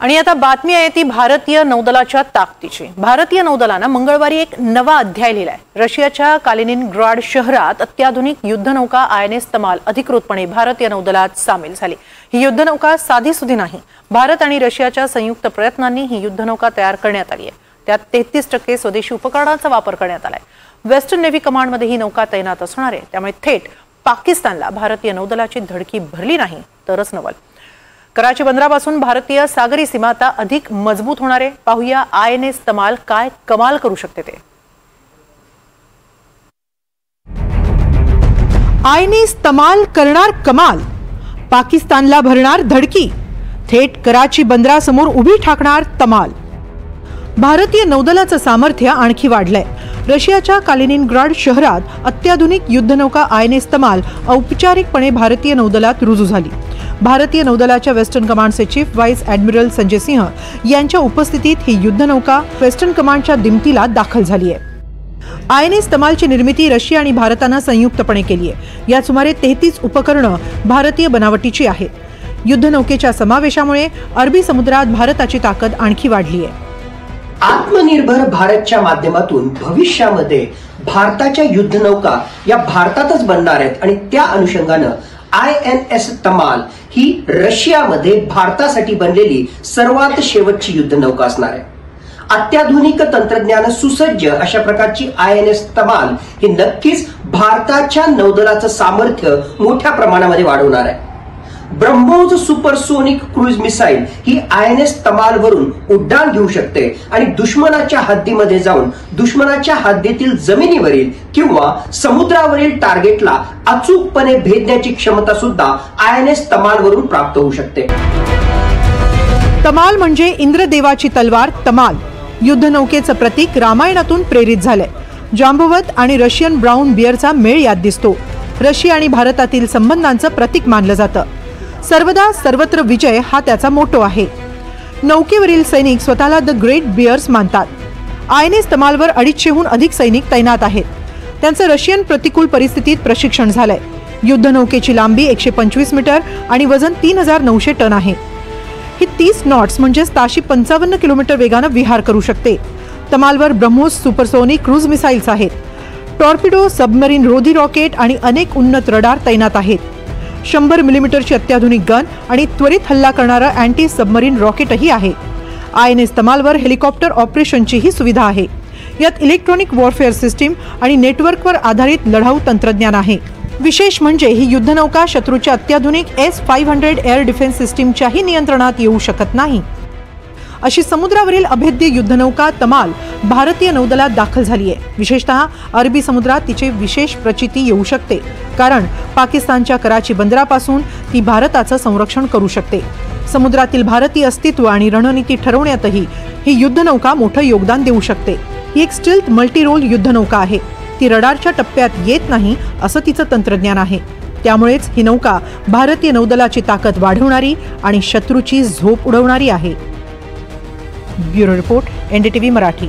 आणि आता बातमी आहे ती भारतीय नौदलाच्या ताकदीची। भारतीय नौदलाने मंगळवारी एक नवा अध्याय लिहिलाय। रशियाच्या कालिनिनग्राड शहरात अत्याधुनिक युद्धनौका INS तमाल अधिकृतपणे भारतीय नौदलात सामील झाली। ही युद्धनौका साधीसुधी नाही। भारत आणि रशियाच्या संयुक्त प्रयत्नांनी ही युद्धनौका तयार करण्यात आली आहे। त्यात 33% स्वदेशी उपकरणांचा वापर करण्यात आलाय। वेस्टर्न नेव्ही कमांडमध्ये ही नौका तैनात असणार आहे, त्यामुळे थेट पाकिस्तानला भारतीय नौदलाची धडकी भरली नाही तरच नवल। कराची बंदरापासून भारतीय सागरी सीमा आता अधिक मजबूत होणार आहे। पाहूया INS तमाल काय कमाल करू शकते ते। INS तमाल करणार कमाल, पाकिस्तानला भरणार धडकी, थेट कराची बंदरासमोर उभी ठाकणार तमाल। भारतीय नौदलाचं सामर्थ्य आणखी वाढलंय। रशियाच्या कालिनिनग्राड शहरात अत्याधुनिक युद्धनौका INS तमाल औपचारिकपणे भारतीय नौदलात रुजू झाली। भारतीय नौदलाच्या वेस्टर्न कमांडचे chief vice admiral Sanjay Singh यांच्या उपस्थितीत ही युद्धनौका वेस्टर्न कमांडच्या दिमतीला दाखल झाली आहे। INS तमालची निर्मिती रशिया आणि भारताने संयुक्तपणे केली आहे। यात सुमारे 33 उपकरणं भारतीय बनावटीची आहेत। युद्धनौकेच्या समावेशामुळे अरबी समुद्रात भारताची ताकद आणखी वाढली आहे। आत्मनिर्भर भारतच्या माध्यमातून भविष्यामध्ये भारताच्या युद्धनौका या भारतातच बनणार आहेत आणि त्या अनुषंगाने INS तमाल ही रशियामध्ये भारतासाठी बनलेली सर्वात शेवटची युद्धनौका असणार आहे। अत्याधुनिक तंत्रज्ञान सुसज्ज अशा प्रकारची INS तमाल ही नक्कीच भारताच्या नौदलाचं सामर्थ्य मोठ्या प्रमाणामध्ये वाढवणार आहे। ब्रह्मोस सुपरसोनिक क्रूज मिसाईल ही INS तमाल वरून उड्डाण घेऊ शकते आणि दुश्मनाच्या हद्दीमध्ये जाऊन दुश्मनाच्या हद्दीतील जमिनीवरील किंवा समुद्रावरील टार्गेटला अचूकपणे भेदण्याची क्षमता सुद्धा INS तमाल वरून प्राप्त होऊ शकते। तमाल म्हणजे इंद्रदेवाची तलवार तमाल। युद्धनौकेचं प्रतीक रामायणातून प्रेरित झालंय। जांबवत आणि रशियन ब्राउन बियरचा मेळ यात दिसतो। रशिया आणि भारतातील संबंधांचं प्रतीक मानलं जातं। सर्वदा सर्वत्र विजय हा त्याचा मोटो आहे। नौकेवरील सैनिक स्वतःला द ग्रेट बियर्स मानतात। INS तमालवर 250हून अधिक सैनिक तैनात आहेत। त्यांचं रशियन प्रतिकूल परिस्थितीत प्रशिक्षण झालंय। युद्धनौकेची लांबी 125 मीटर आणि वजन 3900 टन आहे। ही 30 नॉट्स म्हणजे ताशी 55 किलोमीटर वेगाने विहार करू शकते। तमालवर ब्रह्मोस सुपरसोनिक क्रूज मिसाइल्स आहेत। टॉर्पिडो, सबमरीन रोधी रॉकेट आणि अनेक उन्नत रडार तैनात आहेत। 100 मिलीमीटरची अत्याधुनिक गन आणि त्वरित हल्ला करणारा अँटी सबमरीन रॉकेटही आहे। INS तमालवर हेलिकॉप्टर ऑपरेशनची ही सुविधा आहे। यात इलेक्ट्रॉनिक वॉरफेअर सिस्टीम आणि नेटवर्कवर आधारित लढाऊ तंत्रज्ञान आहे। विशेष म्हणजे ही युद्धनौका शत्रूच्या अत्याधुनिक S-500 एअर डिफेन्स सिस्टीमच्याही नियंत्रणात येऊ शकत नाही। अशी समुद्रावरील अभेद्य युद्धनौका तमाल भारतीय नौदलात दाखल झाली आहे। विशेषतः अरबी समुद्रात तिचे विशेष प्रचिती येऊ शकते, कारण पाकिस्तानच्या कराची बंदरापासून ती भारताचं संरक्षण करू शकते। समुद्रातील भारतीय अस्तित्व आणि रणनीती ठरवण्यातही ही युद्धनौका मोठं योगदान देऊ शकते। ही एक स्टिल्थ मल्टी रोल युद्धनौका आहे। ती रडारच्या टप्प्यात येत नाही असं तिचं तंत्रज्ञान आहे। त्यामुळेच ही नौका भारतीय नौदलाची ताकद वाढवणारी आणि शत्रूची झोप उडवणारी आहे। Bureau report, NDTV Marathi.